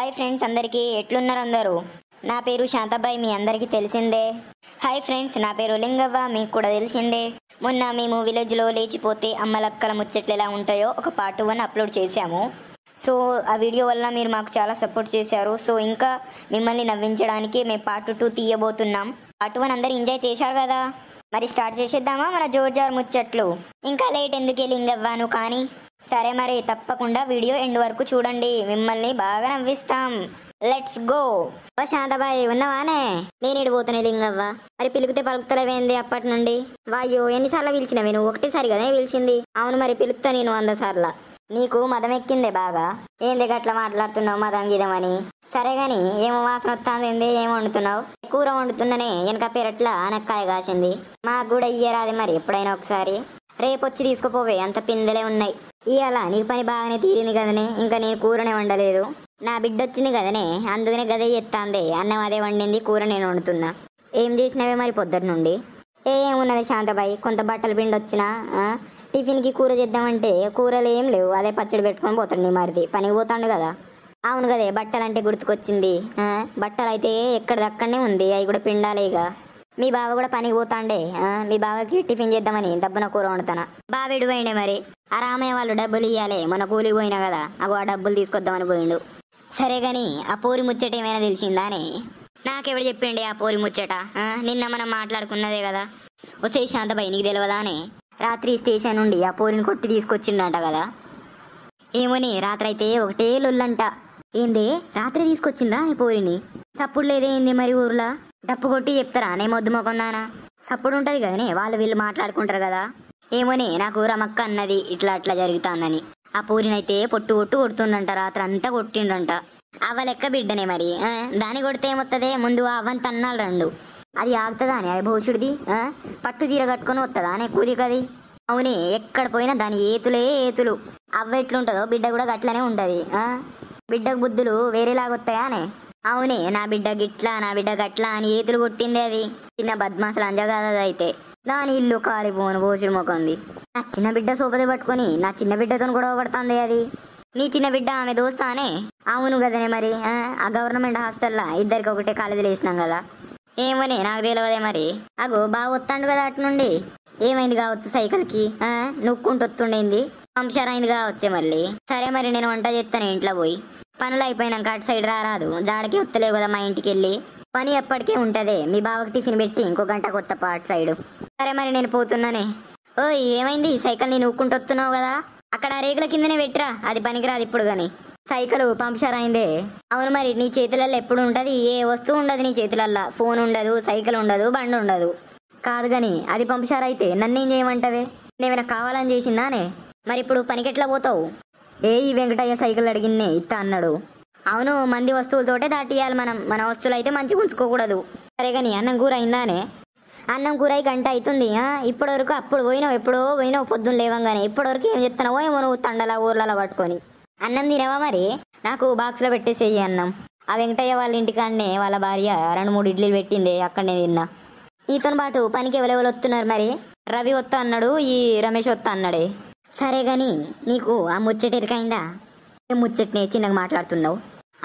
Hi friends, అందరికీ ఎట్లున్నారు అందరూ? నా పేరు శాంతాబాయి, మీ అందరికీ తెలిసిందే. హాయ్ ఫ్రెండ్స్, నా పేరు లింగవ్వ, మీకు కూడా తెలిసిందే. మొన్న మేము విలేజ్లో లేచిపోతే అమ్మలక్కల ముచ్చట్లు ఎలా ఉంటాయో ఒక పార్ట్ 1 అప్లోడ్ చేశాము. సో ఆ వీడియో వల్ల మీరు మాకు చాలా సపోర్ట్ చేశారు. సో ఇంకా మిమ్మల్ని నవ్వించడానికి మేము పార్ట్ 2 తీయబోతున్నాం. పార్ట్ 1 అందరు ఎంజాయ్ చేశారు కదా, మరి స్టార్ట్ చేసేద్దామా మన జోర్జార్ ముచ్చట్లు? ఇంకా లేట్ ఎందుకే లింగవ్వాను కానీ. సరే మరి తప్పకుండా వీడియో ఎండ్ వరకు చూడండి, మిమ్మల్ని బాగా నవ్విస్తాం. Let's go. శాంతాబాయి ఉన్నావానే? నేను ఇడిపోతున్నా లింగవ్వ. మరి పిలిపితే పలుకుతలేవేంది అప్పటి నుండి? వాయ్యో, ఎన్నిసార్లు పిలిచినవి నువ్వు? ఒకటేసారి కదా పిలిచింది. అవును, మరి పిలుపుతా నేను 100 సార్ల. నీకు మదం ఎక్కిందే బాగా. ఏంది గట్లా మాట్లాడుతున్నావు మదం గిదమని? సరే గాని ఏమో వాసన వస్తుంది, ఏం వండుతున్నావు? కూర వండుతున్నానే, వెనక పెరట్ల ఆనక్కాయ కాసింది. మాకు కూడా ఇయ్యరాది మరి ఎప్పుడైనా ఒకసారి. రేపొచ్చి తీసుకుపోవే, అంత పిందెలే ఉన్నాయి. ఇవాళ నీకు పని బాగానే తీరింది కదనే, ఇంకా నేను కూరనే వండలేదు. నా బిడ్డ వచ్చింది కదనే, అందుకనే గదే ఎత్తాందే. అన్నం అదే వండింది, కూర నేను వండుతున్నా. ఏం చేసినవే మరి పొద్దుటి నుండి? ఏమున్నది శాంతాబాయి, కొంత బట్టలు పిండి వచ్చినా టిఫిన్కి కూర చేద్దామంటే కూరలు ఏం లేవు. అదే పచ్చడి పెట్టుకొని పోతాడు నీ మరిది, పనికి పోతాడు కదా. అవును కదే, బట్టలు అంటే గుర్తుకొచ్చింది. బట్టలు అయితే ఎక్కడిదక్కడనే ఉంది, అవి కూడా పిండాలేగా. మీ బావ కూడా పనికి పోతాండే, మీ బావకి టిఫిన్ చేద్దామని దబ్బున కూర వండుతానా. బావిడు పోయిండే మరి. ఆ రామయ్య వాళ్ళు డబ్బులు ఇవ్వాలి, మన కూలికి పోయినా కదా, అగో ఆ డబ్బులు తీసుకొద్దామని పోయిండు. సరే గాని ఆ పోరి ముచ్చట ఏమైనా తెలిసిందానే? నాకెవడు చెప్పిండే ఆ పోరి ముచ్చట? నిన్న మనం మాట్లాడుకున్నదే కదా. వస్తే శాంతాబాయి నీకు తెలియదానే? రాత్రి స్టేషన్ నుండి ఆ పోరిని కొట్టి తీసుకొచ్చిండంట కదా. ఏమోని, రాత్రి అయితే ఒకటే లొల్లంట. ఏంది, రాత్రి తీసుకొచ్చిండ్రా ఈ పోరిని? సప్పుడు లేదేంది మరి ఊర్లో? డప్పు కొట్టి చెప్తారా నే మొద్దు మొకందానా? సప్పుడు ఉంటది కదనే, వాళ్ళు వీళ్ళు మాట్లాడుకుంటారు కదా. ఏమోనే, నాకు రమక్క అన్నది ఇట్లా అట్లా జరుగుతుందని. ఆ పూరినైతే పొట్టు కొట్టు కొడుతుండంట, రాత్రి అంతా కొట్టిండంట. అవ్వ లెక్క బిడ్డనే మరి, దాన్ని కొడితే ఏమొత్తదే? ముందు అవ్వని తన్నాలు రండు. అది ఆగుతుందా అని? అది భూషుడిది పట్టు తీర కట్టుకొని వస్తుందా అనే కూలికది? అవునే, ఎక్కడ పోయినా దాని ఏతులే ఏతులు. అవ్వ ఎట్లుంటుందో బిడ్డ కూడా గట్లనే ఉంటది. బిడ్డకు బుద్ధులు వేరేలాగొస్తాయా అనే? అవునే, నా బిడ్డ గిట్లా, నా బిడ్డ గట్లా అని ఏతులు కొట్టింది. అది చిన్న బద్మాసలు అంజగాదైతే. దాని ఇల్లు కాలిపోను భోషుడు మొకంది. నా చిన్న బిడ్డ సోపది పట్టుకొని నా చిన్న బిడ్డతో గొడవ పడుతుంది. అది నీ చిన్న బిడ్డ ఆమె దోస్తానే? అవును కదనే మరి. ఆ గవర్నమెంట్ హాస్టల్లో ఇద్దరికి ఒకటే కాలేజీలు వేసినాం కదా. ఏమోనే, నాకు తెలియదే మరి. అగో బాగా వస్తాడు కదా అటు నుండి. ఏమైంది కావచ్చు సైకిల్కి? నొక్కుంటూ వస్తుండేంది, పంప్చర్ కావచ్చే మళ్ళీ. సరే మరి నేను వంట చేస్తాను ఇంట్లో పోయి. పనులు అయిపోయినాక అటు సైడ్ రారాదు, జాడకి వస్తలేవు కదా మా ఇంటికి వెళ్ళి. పని ఎప్పటికే ఉంటదే, మీ బావకి టిఫిన్ పెట్టి ఇంకో గంట కొత్త పాటు సైడు. సరే మరి నేను పోతున్నానే. ఓయ్ ఏమైంది, సైకిల్ నేను ఊక్కుంటూ వస్తున్నావు కదా, అక్కడ రేకుల కిందనే పెట్టరా, అది పనికిరాదు ఇప్పుడు గాని. సైకిల్ పంప్చర్ అయిందే. అవును మరి, నీ చేతులలో ఎప్పుడు ఉంటది? ఏ వస్తువు ఉండదు నీ చేతులల్లో. ఫోన్ ఉండదు, సైకిల్ ఉండదు, బండి ఉండదు. కాదు గాని అది పంప్చర్ అయితే నన్నేం చేయమంటావే? నేమైనా కావాలని చేసిందానే? మరి ఇప్పుడు పనికెట్లా పోతావు? ఈ వెంకటయ్య సైకిల్ అడిగిన్నే ఇత్తా అన్నాడు. అవును, మంది వస్తువులతోటే దాటియాలి మనం, మన వస్తువులు అయితే మంచిగా ఉంచుకోకూడదు. సరే కానీ అన్నం కూర అయిందానే? అన్నం కూర గంట అవుతుంది. ఇప్పటివరకు అప్పుడు పోయినావు, ఎప్పుడో పోయినావు పొద్దున్న లేవంగానే. ఇప్పటివరకు ఏం చెప్తున్నావో ఏమో నువ్వు తండలా ఊర్లలో పట్టుకొని. అన్నం తినవా మరి? నాకు బాక్స్లో పెట్టేసేయి అన్నం. ఆ వెంకటయ్య వాళ్ళ ఇంటికాడనే వాళ్ళ భార్య 2-3 ఇడ్లీలు పెట్టిండే, అక్కడనే తిన్నా. నీతో పాటు పనికి ఎవరెవరు వస్తున్నారు మరి? రవి వస్తా అన్నాడు, ఈ రమేష్ వస్తా అన్నాడే. సరే గాని నీకు ఆ ముచ్చట ఎరికైందా? ఏం ముచ్చట్నే చిన్నగా మాట్లాడుతున్నావు?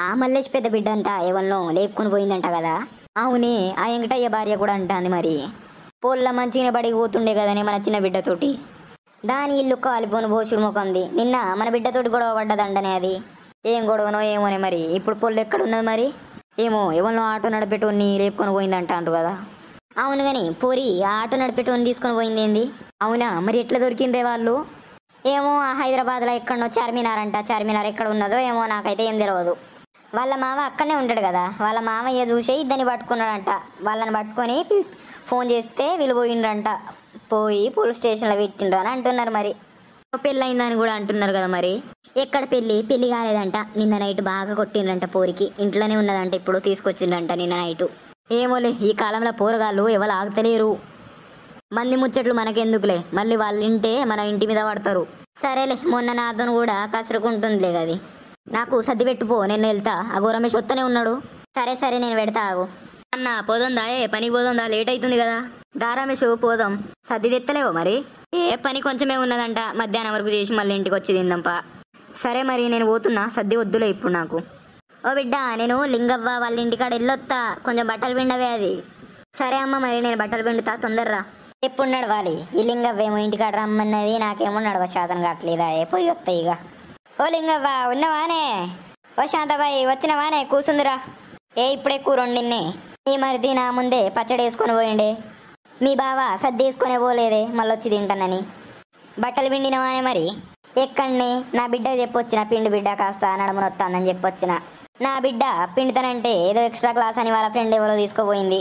ఆ మల్లేష్ పెద్ద బిడ్డ అంట ఎవరినో లేపుకొని పోయిందంట కదా. అవునే, ఆ వెంకటయ్య భార్య కూడా అంటాంది మరి. పోల్ల మంచిగా బడికి పోతుండే కదనే మన చిన్న బిడ్డతోటి. దాని ఇల్లు కాలిపోను భోషుడు ముఖంది. నిన్న మన బిడ్డతోటి గొడవ పడ్డదంటనే. అది ఏం గొడవనో ఏమోనే మరి. ఇప్పుడు పొల్లు ఎక్కడున్నది మరి? ఏమో ఎవరినో ఆటో నడిపేటోన్ని లేపుకొని పోయిందంట అంటారు కదా. అవును గాని పోరి ఆ ఆటో నడిపేటోన్ని తీసుకొని పోయింది ఏంది? అవునా, మరి ఎట్లా దొరికిందే వాళ్ళు? ఏమో, ఆ హైదరాబాద్లో ఎక్కడనో చార్మినార్ అంట. చార్మినార్ ఎక్కడ ఉన్నదో ఏమో, నాకైతే ఏం తెలియదు. వాళ్ళ మామ అక్కడనే ఉంటాడు కదా, వాళ్ళ మామయ్య చూసే ఇద్దరిని పట్టుకున్నాడంట. వాళ్ళని పట్టుకొని ఫోన్ చేస్తే వీళ్ళు పోయిండ్రంట. పోయి పోలీస్ స్టేషన్లో పెట్టిండ్రు అని అంటున్నారు మరి. పెళ్ళి అయిందని కూడా అంటున్నారు కదా మరి. ఎక్కడ పెళ్ళి కాలేదంట. నిన్న నైట్ బాగా కొట్టిండ్రంట పోరికి. ఇంట్లోనే ఉన్నదంట, ఇప్పుడు తీసుకొచ్చిండ్రంట నిన్న నైటు. ఏమోలే, ఈ కాలంలో పోరగాళ్ళు ఎవరు ఆగుతలేరు. మంది ముచ్చట్లు మనకెందుకులే, మళ్ళీ వాళ్ళు ఇంటే మన ఇంటి మీద పడతారు. సరేలే, మొన్న నాతో కూడా కసురుకుంటుందిలే గది. నాకు సర్ది పెట్టుపో, నేను వెళ్తా. ఆ రమేష్ వస్తూనే ఉన్నాడు. సరే సరే నేను పెడతా ఆగు. అన్న పోదందా? పనికి పోదందా? లేట్ అవుతుంది కదా. దా రమేష్ పోదాం. సర్ది తెత్తలేవో మరి? పని కొంచెమే ఉన్నదంట, మధ్యాహ్నం వరకు చేసి మళ్ళీ ఇంటికి వచ్చి తిందంపా. సరే మరి నేను పోతున్నా, సర్ది వద్దులే ఇప్పుడు నాకు. ఓ బిడ్డ, నేను లింగవ్వ వాళ్ళ ఇంటికాడ వెళ్ళొత్తా, కొంచెం బట్టలు పిండవే అది. సరే అమ్మ, మరి నేను బట్టలు పిండుతా, తొందరరా. ఎప్పుడు నడవాలి? ఈ లింగవ్వేమో ఇంటికాడ రమ్మన్నది, నాకేమో నడవ శాతం కావట్లేదా, పోయి వస్తా ఇక. ఓ లింగవ్వ, ఉన్నవానే? ఓ శాంతబాయి, వచ్చినవానే? కూసుందిరా. ఇప్పుడే కూర వండిన్నే. ఈ మరిది నా ముందే పచ్చడి వేసుకొని పోయిండే. మీ బావ సర్దేసుకొనే పోలేదే, మళ్ళొచ్చి తింటానని. బట్టలు పిండినవానే మరి? ఎక్కడనే, నా బిడ్డకు చెప్పొచ్చిన, పిండి బిడ్డ కాస్త నడుమునొత్తాందని చెప్పొచ్చిన. నా బిడ్డ పిండితనంటే ఏదో ఎక్స్ట్రా క్లాస్ అని వాళ్ళ ఫ్రెండ్ ఎవరో తీసుకుపోయింది.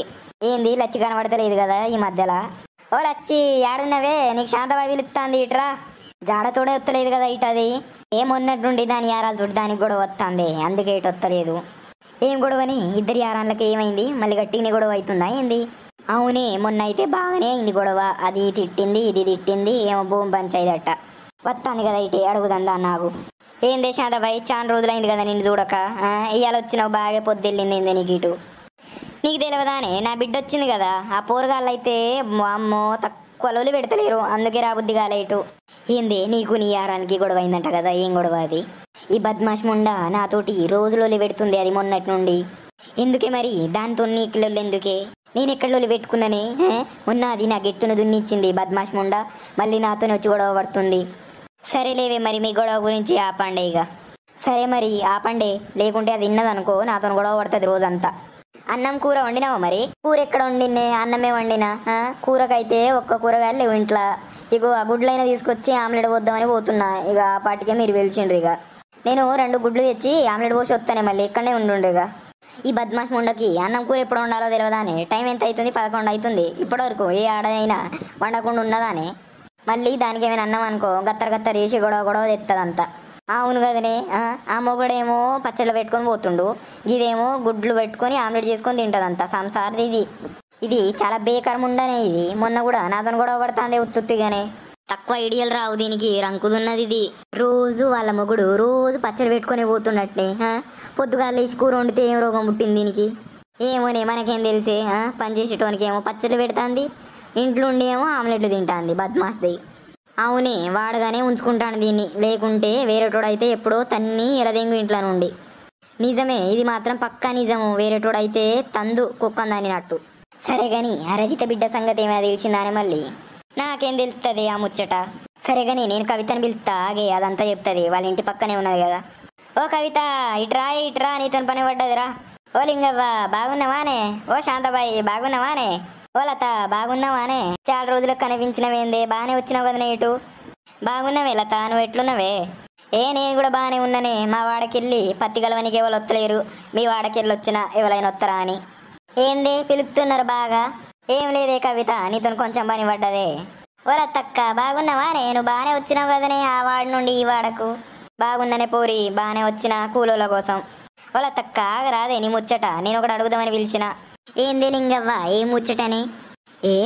ఏంది లచ్చి కనబడతలేదు కదా ఈ మధ్యలో. ఓ లచ్చి, ఏడున్నవే? నీకు శాంతబాయి పిలుస్తుంది, ఇట్రా. జాడతోడే వస్తలేదు కదా ఇటది. ఏమొన్నట్టుండి దాని యారాలతోటి దానికి గొడవ వస్తుంది, అందుకే ఇటు వస్తలేదు. ఏం గొడవని? ఇద్దరి యారాళ్ళకి ఏమైంది? మళ్ళీ గట్టిని గొడవ అవుతుందా ఏంది? అవునే, మొన్న అయితే బాగానే అయింది గొడవ. అది తిట్టింది, ఇది తిట్టింది, ఏమో భూమి పంచాయిదట. వస్తాను కదా ఇటే, అడుగుదందా నాకు. ఏందే శాంతబాయి, చాలా రోజులైంది కదా నిన్ను చూడక. ఇవాళ వచ్చినావు, బాగా పొద్దుళ్ళింది ఏంది నీకు ఇటు? నీకు తెలియదానే, నా బిడ్డ వచ్చింది కదా. ఆ పోరగాళ్ళు అయితే అమ్మో తక్కువ లోలు పెడతలేరు, అందుకే రాబుద్ది కాలే ఇటు. ఏంది నీకు నీ యారానికి గొడవ అయిందంట కదా, ఏం గొడవ అది? ఈ బద్మాష్ ముండా నాతోటి రోజులోలి పెడుతుంది అది మొన్నటి నుండి. ఎందుకే మరి దాంతో నీకు లొల్లు ఎందుకే? నేను ఎక్కడ లొల్లి పెట్టుకుందని? మొన్న అది నా గెట్టును దున్నిచ్చింది బద్మాష్ ముండా, మళ్ళీ నాతోనే వచ్చి గొడవ పడుతుంది. సరేలేవే, మరి మీ గొడవ గురించి ఆపండే ఇక. సరే మరి ఆపండే, లేకుంటే అది విన్నదనుకో నాతో గొడవ పడుతుంది రోజంతా. అన్నం కూర వండినావా మరి? కూర ఎక్కడ వండినే, అన్నమే వండినా. కూరకైతే ఒక్క కూరగాయలు లేవు ఇంట్లో. ఇగో ఆ గుడ్లైనా తీసుకొచ్చి ఆమ్లెట్ పోద్దామని పోతున్నా. ఇక ఆ పాటికే మీరు పిలిచిండ్రు. ఇక నేను 2 గుడ్లు తెచ్చి ఆమ్లెట్ పోసి వస్తానే, మళ్ళీ ఇక్కడనే ఉండుండ్రు. ఇక ఈ బద్మాష్ ముండకి అన్నం కూర ఎప్పుడు వండాలో తెలియదానే. టైం ఎంత అవుతుంది? 11 అవుతుంది. ఇప్పటివరకు ఏ ఆడైనా వండకుండా ఉన్నదానే. మళ్ళీ దానికి ఏమైనా అన్నం అనుకో, గత్తర గత్తర వేసి గొడవ గొడవ తెస్తుందంతా. అవును కదనే. ఆ మొగడేమో పచ్చళ్ళు పెట్టుకొని పోతుండు, ఇదేమో గుడ్లు పెట్టుకొని ఆమ్లెట్ చేసుకొని తింటదంతా. సంసారది ఇది. ఇది చాలా బేకారం ఉండనే. ఇది మొన్న కూడా నాతో గొడవ పడుతుంది ఉత్తుత్తిగానే. తక్కువ ఐడియాలు రావు దీనికి, రంకుదున్నది ఇది. రోజు వాళ్ళ మొగుడు రోజు పచ్చడి పెట్టుకొని పోతున్నట్లే. పొద్దుగా లేచి కూర వండితే ఏం రోగం పుట్టింది దీనికి? ఏమోనే, మనకేం తెలిసే. పని చేసేటోనికి ఏమో పచ్చళ్ళు పెడుతుంది, ఇంట్లో ఉండి ఏమో ఆమ్లెట్లు తింటుంది బద్మాస్ది. అవునే, వాడగానే ఉంచుకుంటాను దీన్ని, లేకుంటే వేరేటోడైతే ఎప్పుడో తన్ని ఎలదెంగు ఇంట్లో నుండి. నిజమే, ఇది మాత్రం పక్కా నిజము. వేరేటోడైతే తందు కుక్కందనినట్టు. సరే గాని ఆ రజిత బిడ్డ సంగతి ఏమైనా తెలిసిందానే? మళ్ళీ నాకేం తెలుస్తుంది ఆ ముచ్చట. సరే గాని నేను కవితని పిలుస్తా, ఆగే అదంతా చెప్తుంది. వాళ్ళ ఇంటి పక్కనే ఉన్నది కదా. ఓ కవిత, ఇట్రా ఇట్రా, నీతో పని పడ్డదిరా. ఓ లింగవ్వ, బాగున్నావానే? ఓ శాంతబాయి, బాగున్నావానే? ఓ లత, బాగున్నావానే? చాలా రోజులకు కనిపించినవేందే, బాగానే వచ్చినావు కదా ఇటు. బాగున్నావే లత, నువ్వు ఎట్లున్నావే? నేను కూడా బాగానే ఉన్నానే. మా వాడకెళ్ళి పత్తి గలవనికి ఎవరు వస్తలేరు, మీ వాడకెళ్ళి వచ్చినా ఎవరైనా వస్తారా అని. ఏందే పిలుపుతున్నారు బాగా? ఏం లేదే కవిత, నీతో కొంచెం పని పడ్డదే. ఓ లతక్క, బాగున్నావానే? నువ్వు బాగానే వచ్చినావు కదనే ఆ వాడి నుండి ఈ వాడకు. బాగున్నానే పోరి, బాగానే వచ్చిన కూలోల కోసం. ఓ లతక్క, ఆగరాదే నీ ముచ్చట, నేను ఒకటి అడుగుదామని పిలిచిన. ఏంది లింగవ్వ, ఏం ముచ్చటని?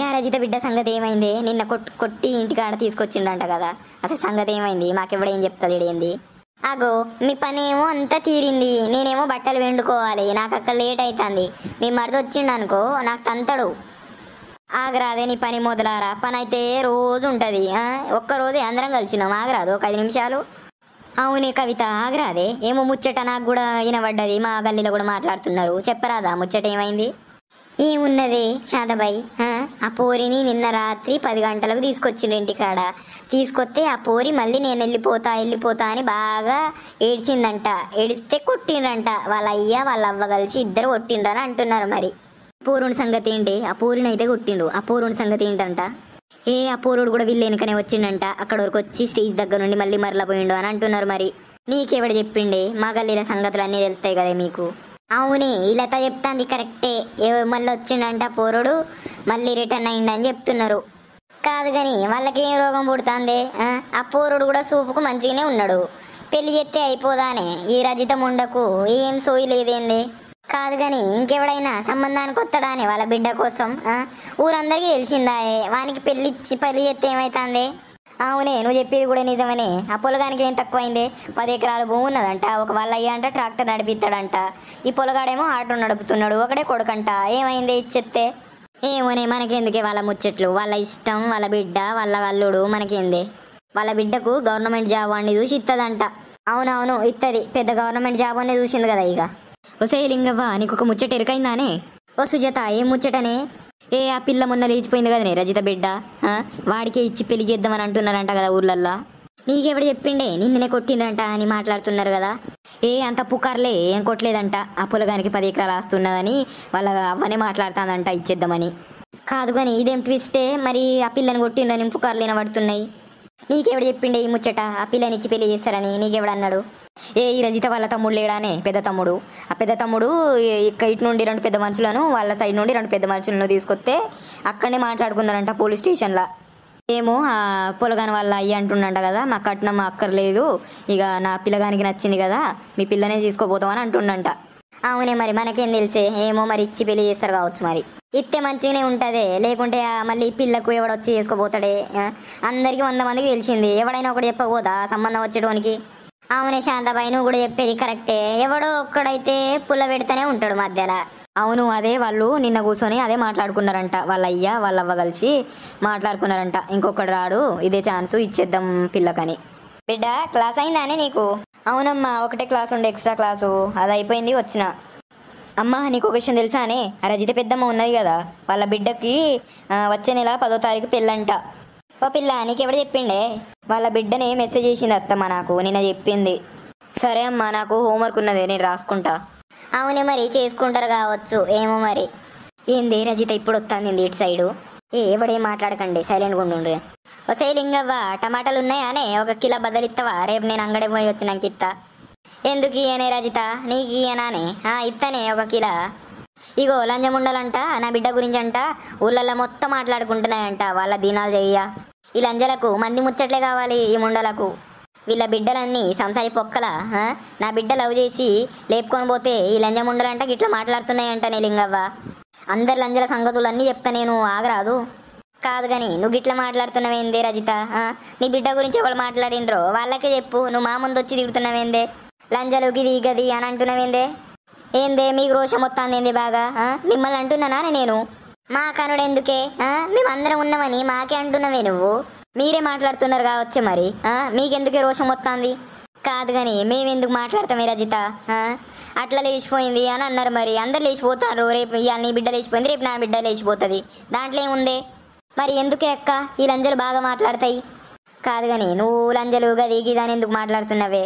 ఆ రజిత బిడ్డ సంగతి ఏమైంది? నిన్న కొట్టి ఇంటికాడ తీసుకొచ్చిండంట కదా, అసలు సంగతి ఏమైంది? మాకెవడేం చెప్తాడు ఏంది? అగో మీ పని ఏమో అంతా తీరింది, నేనేమో బట్టలు వెండుకోవాలి, నాకు అక్కడ లేట్ అవుతుంది. మీ మరిది వచ్చిండు అనుకో నాకు తంతడు. ఆగరాదే నీ పని మొదలారా, పని అయితే రోజు ఉంటుంది. ఒక్కరోజు అందరం కలిసినాం, ఆగరాదు ఒక 5 నిమిషాలు? అవునే కవిత, ఆగరాదే. ఏమో ముచ్చట నాకు కూడా వినబడ్డది, మా గల్లీలో కూడా మాట్లాడుతున్నారు. చెప్పరాదా ముచ్చట ఏమైంది? ఏమున్నదే శాంతబాయి, ఆ పోరిని నిన్న రాత్రి 10 గంటలకు తీసుకొచ్చిండు ఇంటికాడ. తీసుకొస్తే ఆ పోరి మళ్ళీ నేను వెళ్ళిపోతా అని బాగా ఏడ్చిందంట. ఏడిస్తే కొట్టిండ్రంట. వాళ్ళ అయ్య వాళ్ళ అవ్వ కలిసి ఇద్దరు కొట్టిండ్రని అంటున్నారు. మరి పూరుని సంగతి ఏంటి? ఆ పూరిని అయితే కొట్టిండు, ఆ పూరుని సంగతి ఏంటంట? ఆ పూరుడు కూడా వీళ్ళు వెనుకనే వచ్చిండంట. అక్కడ వరకు వచ్చి స్టేజ్ దగ్గర నుండి మళ్ళీ మరలా పోయిండు అని అంటున్నారు. మరి నీకెవడు చెప్పిండే? మా గల్లీల సంగతులు అన్నీ తెలుస్తాయి కదా మీకు. అవునే, ఇలాత చెప్తాంది కరెక్టే. మళ్ళీ వచ్చిండంట పోరుడు, మళ్ళీ రిటర్న్ అయిండని చెప్తున్నారు. కాదు కానీ వాళ్ళకి ఏం రోగం పుడుతుంది? ఆ పోరుడు కూడా సూపుకు మంచిగానే ఉన్నాడు. పెళ్లి చేస్తే అయిపోదానే. ఈ రజిత ముండకు ఏం సోయి లేదేంది? కాదు కానీ ఇంకెవడైనా సంబంధానికి వస్తాడానే వాళ్ళ బిడ్డ కోసం? ఊరందరికీ తెలిసిందాయే, వానికి పెళ్లి చేస్తే ఏమైతుంది? అవునే, నువ్వు చెప్పేది కూడా నిజమనే. ఆ పొలగానికి ఏం తక్కువైందే? 10 ఎకరాల భూమి ఉన్నదంట. ఒక వాళ్ళ అయ్య అంట ట్రాక్టర్ నడిపిస్తాడంట. ఈ పొలగాడేమో ఆటో నడుపుతున్నాడు, ఒకడే కొడుకంట. ఏమైందే ఇచ్చేస్తే? ఏమోనే, మనకెందుకే వాళ్ళ ముచ్చట్లు? వాళ్ళ ఇష్టం, వాళ్ళ బిడ్డ, వాళ్ళ అల్లుడు, మనకేందే? వాళ్ళ బిడ్డకు గవర్నమెంట్ జాబ్ అన్ని చూసి ఇస్తుందంట. అవునవును ఇస్తుంది, పెద్ద గవర్నమెంట్ జాబ్ అనే చూసింది కదా. ఇక ఒసే లింగవ్వ నీకు ఒక ముచ్చట ఎరకైందానే? ఓ సుజాత ఏం ముచ్చటనే? ఆ పిల్ల మొన్న లేచిపోయింది కదనే రజిత బిడ్డ, వాడికే ఇచ్చి పెళ్లి చేద్దామని అంటున్నారంట కదా ఊర్లల్లా. నీకెవడు చెప్పిండే నిన్ననే కొట్టిందంట అని మాట్లాడుతున్నారు కదా? అంత పుకార్లే, ఏం కొట్టలేదంట. ఆ పొలగానికి 10 ఎకరాలు ఆస్తుందని వాళ్ళ అవ్వనే మాట్లాడుతుందంట ఇచ్చేద్దామని. కాదు కానీ ఇదేం ట్విస్టే, మరి ఆ పిల్లని కొట్టిందని పుకార్లు వినబడుతున్నాయి. నీకెవడు చెప్పిండే ఈ ముచ్చట ఆ పిల్లని ఇచ్చి పెళ్లి చేస్తారని? నీకెవడన్నాడు? ఈ రజిత వాళ్ళ తమ్ముడు లేడానే, పెద్ద తమ్ముడు. ఆ పెద్ద తమ్ముడు ఇటు నుండి 2 పెద్ద మనుషులను, వాళ్ళ సైడ్ నుండి 2 పెద్ద మనుషులను తీసుకొస్తే అక్కడనే మాట్లాడుకున్నారంట పోలీస్ స్టేషన్లో. ఏమో ఆ పొలగాని వాళ్ళ అయ్యి అంటుండంట కదా, మా కట్నం అక్కర్లేదు, ఇక నా పిల్లగానికి నచ్చింది కదా మీ పిల్లనే తీసుకోపోతామని అంటుండంట. అవునే, మరి మనకేం తెలిసే? ఏమో మరి ఇచ్చి పెళ్లి చేస్తారు కావచ్చు. మరి ఇస్తే మంచిగానే ఉంటదే, లేకుంటే మళ్ళీ ఈ పిల్లకు ఎవడొచ్చి చేసుకోపోతాడే? అందరికి 100 మందికి తెలిసింది, ఎవడైనా ఒకటి చెప్పకపోతా సంబంధం వచ్చేటోనికి. అవునే శాంతాబాయి, నువ్వు కూడా చెప్పేది కరెక్టే. ఎవడో ఒక్కడైతే పుల్ల పెడితేనే ఉంటాడు మధ్యలో. అవును, అదే వాళ్ళు నిన్న కూర్చొని అదే మాట్లాడుకున్నారంట. వాళ్ళ అయ్య వాళ్ళ అవ్వ కలిసి మాట్లాడుకున్నారంట, ఇంకొకటి రాడు, ఇదే ఛాన్సు, ఇచ్చేద్దాం పిల్లకని. బిడ్డ క్లాస్ అయిందానే నీకు? అవునమ్మా, ఒకటే క్లాస్ ఉండే, ఎక్స్ట్రా క్లాసు, అది అయిపోయింది వచ్చిన. అమ్మా నీకు ఒక విషయం తెలుసానే? ఆ రజిత పెద్దమ్మ ఉన్నది కదా, వాళ్ళ బిడ్డకి వచ్చే నెల 10వ తారీఖు పెళ్ళంట. ఓ పిల్ల, నీకెవడు చెప్పిండే? వాళ్ళ బిడ్డనే మెసేజ్ చేసింది అత్తమ్మ నాకు, నిన్న చెప్పింది. సరే అమ్మా, నాకు హోంవర్క్ ఉన్నది, నేను రాసుకుంటా. అవునే, మరి చేసుకుంటారు కావచ్చు, ఏమో మరి. ఏంది రజిత ఇప్పుడు వస్తుంది ఇటు సైడు? ఎవడేం మాట్లాడకండి, సైలెంట్గా ఉండు. వసే లింగవ్వ, టమాటాలు ఉన్నాయానే? 1 కిలో బద్దలిస్తావా? రేపు నేను అంగడి పోయి వచ్చినాక ఇత్తా. ఎందుకు ఇయనే రజిత, నీకు ఇయనానే? ఇత్తనే 1 కిలో. ఇగో లంజం ఉండాలంట, నా బిడ్డ గురించి అంట ఊళ్ళల్లో మొత్తం మాట్లాడుకుంటున్నాయంట. వాళ్ళ దినాలు చెయ్య. ఈ లంజలకు మంది ముచ్చట్లే కావాలి, ఈ ముండలకు. వీళ్ళ బిడ్డలన్నీ సంసారి పొక్కలా. నా బిడ్డ లవ్ చేసి లేపుకొని పోతే ఈ లంజం ఉండాలంట గిట్లా మాట్లాడుతున్నాయంట. నే లింగవ్వ, అందరి లంజల సంగతులన్నీ చెప్తా నేను, ఆగరాదు. కాదు కానీ నువ్వు గిట్లా మాట్లాడుతున్నావేందే రజిత? నీ బిడ్డ గురించి ఎవరు మాట్లాడిండ్రో వాళ్ళకే చెప్పు, నువ్వు మా ముందు వచ్చి తిడుతున్నావేందే? లంజలు గిది గది అని అంటున్నావేందే? ఏందే మీకు రోషం వస్తుంది ఏంది బాగా? మిమ్మల్ని అంటున్నానా నేను? మా కనుడు ఎందుకే? మేమందరం ఉన్నామని మాకే అంటున్నావే నువ్వు? మీరే మాట్లాడుతున్నారు కావచ్చు మరి, మీకెందుకే రోషం వస్తుంది? కాదు కానీ మేమెందుకు మాట్లాడతామే రజిత? అట్లా లేచిపోయింది అని అన్నారు, మరి అందరు లేచిపోతారు. రేపు ఇవాళ నీ బిడ్డ లేచిపోయింది, రేపు నా బిడ్డ లేచిపోతుంది, దాంట్లో ఏముందే? మరి ఎందుకే అక్క ఈ లంజలు బాగా మాట్లాడతాయి? కాదు కానీ నువ్వు లంజలు గది గిదాని ఎందుకు మాట్లాడుతున్నావే?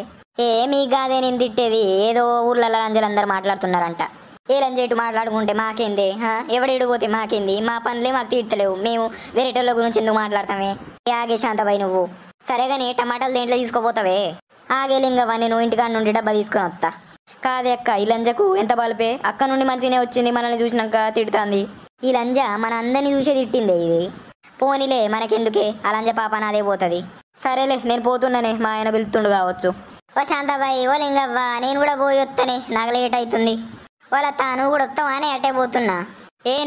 మీకు కాదే నేను తిట్టేది, ఏదో ఊర్లలో లంజలు అందరు మాట్లాడుతున్నారంట. ఏ లంజేటు మాట్లాడుకుంటే మాకేందే? ఎవడేడు పోతే మాకేంది? మా పనులే మాకు తీర్తలేవు, మేము వేరేటోళ్ళ గురించి ఎందుకు మాట్లాడతామే? ఆగే శాంతబాయి నువ్వు. సరేగాని టమాటాలు దేంట్లో తీసుకోపోతావే? ఆగే లింగవ్వ, నేను ఇంటికాడ నుండి డబ్బా తీసుకొని వస్తా. కాదే అక్క, ఈ లంజకు ఎంత బలిపే? అక్క నుండి మంచిగానే వచ్చింది, మనల్ని చూసినాక తిడుతుంది. ఈ లంజ మన అందరినీ చూసే తిట్టిందే ఇది. పోనీలే, మనకెందుకే, ఆ లంజ పాప నాదే పోతుంది. సరేలే, నేను పోతున్నానే, మా ఆయన పిలుతుండు కావచ్చు. ఓ శాంతాబాయి, ఓ లింగవ్వ, నేను కూడా పోయి వస్తానే, నాకు లేట్ అవుతుంది. వాళ్ళ నువ్వు కూడా వస్తావానే? అట్టే పోతున్నా.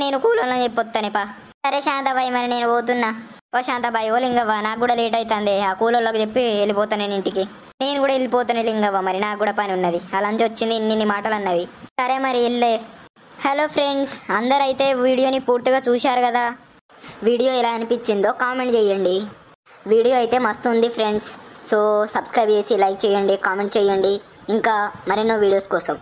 నేను కూలోళ్ళని చెప్పొస్తానే పా. సరే శాంతాబాయి, మరి నేను పోతున్నా. ఓ శాంతాబాయి, ఓ లింగవ్వ, నాకు కూడా లేట్ అవుతుంది, ఆ కూలోళ్ళకి చెప్పి వెళ్ళిపోతాను నేను ఇంటికి. నేను కూడా వెళ్ళిపోతాను లింగవ్వ, మరి నాకు కూడా పని ఉన్నది. ఆ లంచ్ వచ్చింది, ఇన్ని మాటలు అన్నది. సరే మరి వెళ్ళే. హలో ఫ్రెండ్స్, అందరైతే వీడియోని పూర్తిగా చూశారు కదా? వీడియో ఎలా అనిపించిందో కామెంట్ చేయండి. వీడియో అయితే మస్తు ఉంది ఫ్రెండ్స్. సో సబ్స్క్రైబ్ చేసి లైక్ చేయండి, కామెంట్ చేయండి, ఇంకా మరెన్నో వీడియోస్ కోసం.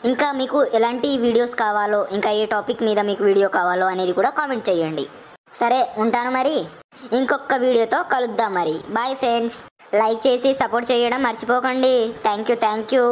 ఇంకా మీకు ఎలాంటి వీడియోస్ కావాలో, ఇంకా ఏ టాపిక్ మీద మీకు వీడియో కావాలో అనేది కూడా కామెంట్ చేయండి. సరే ఉంటాను మరి, ఇంకొక వీడియోతో కలుద్దాం మరి. Bye friends. లైక్ చేసి సపోర్ట్ చేయడం మర్చిపోకండి. Thank you.